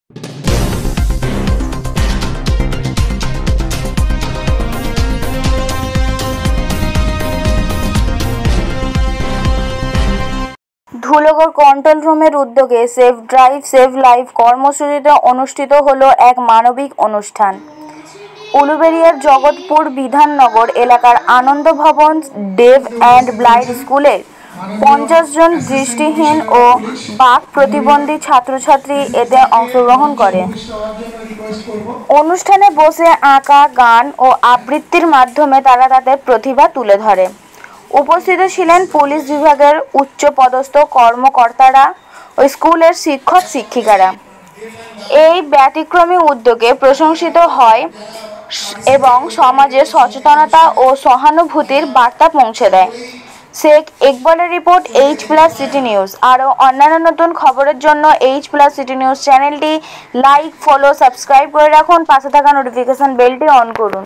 Dhulagarh control রুমের উদ্যোগে save drive save life কর্মসূচিতে অনুষ্ঠিত হলো এক মানবিক অনুষ্ঠান। উলুবেড়িয়ার জগৎপুর বিধাননগর এলাকার আনন্দ ভবন ডেভ অ্যান্ড ব্লাইন্ড স্কুলের 50 জন দৃষ্টিহীন ও বাক প্রতিবন্ধী ছাত্রছাত্রী এতে অংশগ্রহণ করে। অনুষ্ঠানে বসে আঁকা, গান ও আবৃত্তির মাধ্যমে তারা তাদের প্রতিভা তুলে ধরে। উপস্থিত ছিলেন পুলিশ বিভাগের উচ্চপদস্থ কর্মকর্তারা ও স্কুলের শিক্ষক শিক্ষিকারা। এই ব্যতিক্রমী উদ্যোগে প্রশংসিত হয় এবং সমাজে সচেতনতা ও সহানুভূতির বার্তা পৌঁছে দেয়। শেখ ইকবালের রিপোর্ট, H+ সিটি নিউজ। আরও অন্যান্য নতুন খবরের জন্য H+ সিটি নিউজ চ্যানেলটি লাইক, ফলো, সাবস্ক্রাইব করে রাখুন। পাশে থাকা নোটিফিকেশন বেলটি অন করুন।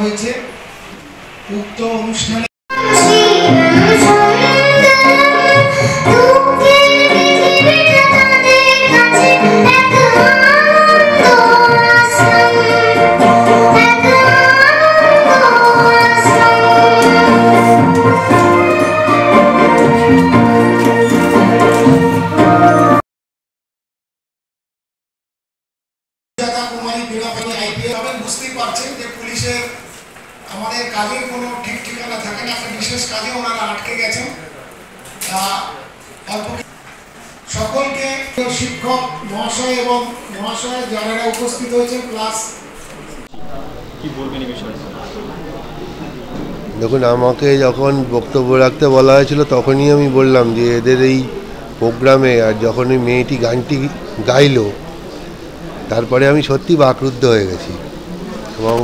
হয়েছে উক্ত অনুষ্ঠানে বুঝতেই পারছেন যে পুলিশের আমাদের কাজের কোনো ঠিক ঠিকানা থাকে না। একটা বিশেষ কাজে ওনারা আটকে গেছেন। সকলকে শিক্ষক মহাশয় এবং মহাশয় যারা উপস্থিত হয়েছেন প্লাস কি বলবেন এই বিষয়ে? দেখুন, আমাকে যখন বক্তব্য রাখতে বলা হয়েছিল তখনই আমি বললাম যে এদের এই প্রোগ্রামে আর যখন ওই মেয়েটি গানটি গাইলো তারপরে আমি সত্যি বাকরুদ্ধ হয়ে গেছি এবং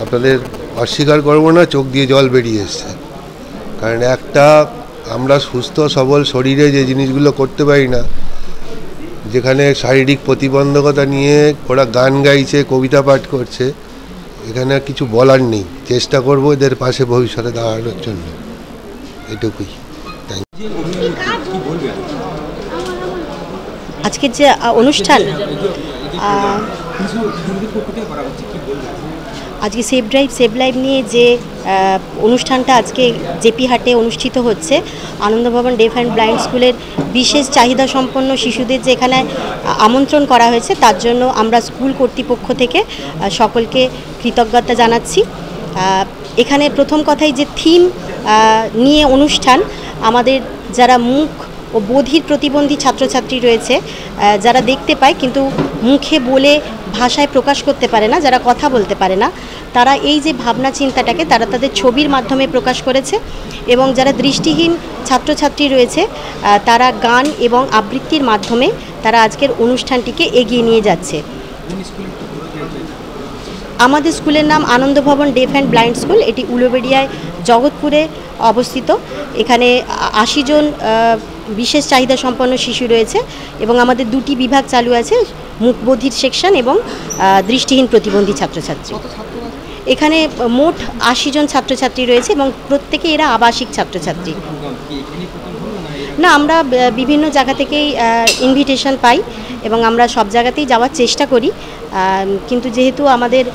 আপনাদের অস্বীকার করবো না, চোখ দিয়ে জল বেরিয়ে এসছে। কারণ একটা আমরা সুস্থ সবল শরীরে যে জিনিসগুলো করতে পারি না, যেখানে শারীরিক প্রতিবন্ধকতা নিয়ে ওরা গান গাইছে, কবিতা পাঠ করছে, এখানে কিছু বলার নেই। চেষ্টা করব এদের পাশে ভবিষ্যতে দাঁড়ানোর জন্য, এটুকুই। আজকের যে অনুষ্ঠান, আজকে সেভ ড্রাইভ সেভ লাইফ নিয়ে যে অনুষ্ঠানটা আজকে জেপি হাটে অনুষ্ঠিত হচ্ছে, আনন্দ ভবন ডেফ অ্যান্ড ব্লাইন্ড স্কুলের বিশেষ চাহিদা সম্পন্ন শিশুদের যে এখানে আমন্ত্রণ করা হয়েছে, তার জন্য আমরা স্কুল কর্তৃপক্ষ থেকে সকলকে কৃতজ্ঞতা জানাচ্ছি। এখানে প্রথম কথাই যে থিম নিয়ে অনুষ্ঠান, আমাদের যারা মুখ ও বধির প্রতিবন্ধী ছাত্রছাত্রী রয়েছে, যারা দেখতে পায় কিন্তু মুখে বলে ভাষায় প্রকাশ করতে পারে না, যারা কথা বলতে পারে না, তারা এই যে ভাবনা চিন্তাটাকে তারা তাদের ছবির মাধ্যমে প্রকাশ করেছে। এবং যারা দৃষ্টিহীন ছাত্রছাত্রী রয়েছে তারা গান এবং আবৃত্তির মাধ্যমে তারা আজকের অনুষ্ঠানটিকে এগিয়ে নিয়ে যাচ্ছে। আমাদের স্কুলের নাম আনন্দ ভবন ডেফ অ্যান্ড ব্লাইন্ড স্কুল। এটি উলুবেড়িয়ায় জগৎপুরে অবস্থিত। এখানে 80 জন বিশেষ চাহিদা সম্পন্ন শিশু রয়েছে এবং আমাদের 2টি বিভাগ চালু আছে, মুখবধির সেকশন এবং দৃষ্টিহীন প্রতিবন্ধী ছাত্রছাত্রী। এখানে মোট 80 জন ছাত্রছাত্রী রয়েছে এবং প্রত্যেকে এরা আবাসিক ছাত্রছাত্রী। না, আমরা বিভিন্ন জায়গা থেকেই ইনভিটেশন পাই এবং আমরা সব জায়গাতেই যাওয়ার চেষ্টা করি, কিন্তু যেহেতু আমাদের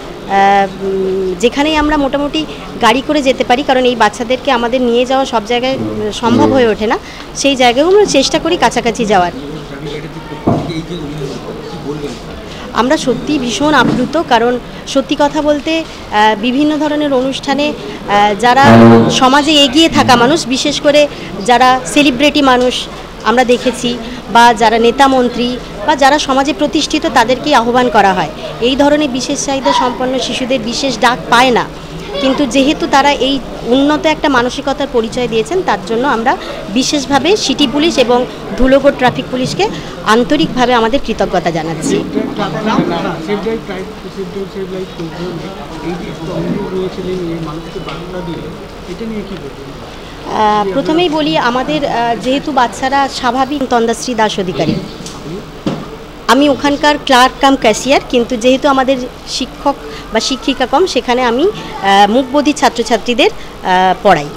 যেখানেই আমরা মোটামুটি গাড়ি করে যেতে পারি, কারণ এই বাচ্চাদেরকে আমাদের নিয়ে যাওয়া সব জায়গায় সম্ভব হয়ে ওঠে না, সেই জায়গায়ও আমরা চেষ্টা করি কাছাকাছি যাওয়ার। আমরা সত্যি ভীষণ আপ্লুত, কারণ সত্যি কথা বলতে বিভিন্ন ধরনের অনুষ্ঠানে যারা সমাজে এগিয়ে থাকা মানুষ, বিশেষ করে যারা সেলিব্রিটি মানুষ আমরা দেখেছি, বা যারা নেতা মন্ত্রী বা যারা সমাজে প্রতিষ্ঠিত, তাদেরকেই আহ্বান করা হয়। এই ধরনের বিশেষ চাহিদা সম্পন্ন শিশুদের বিশেষ ডাক পায় না, কিন্তু যেহেতু তারা এই উন্নত একটা মানসিকতার পরিচয় দিয়েছেন, তার জন্য আমরা বিশেষভাবে সিটি পুলিশ এবং ধুলোগড় ট্রাফিক পুলিশকে আন্তরিকভাবে আমাদের কৃতজ্ঞতা জানাচ্ছি। প্রথমেই বলি আমাদের যেহেতু বাচ্চারা স্বাভাবিক, তন্দাশ্রী দাস অধিকারী, আমি ওখানকার ক্লার্ক কাম ক্যাশিয়ার, কিন্তু যেহেতু আমাদের শিক্ষক বা শিক্ষিকা কম, সেখানে আমি মুকবধির ছাত্রছাত্রীদের পড়াই।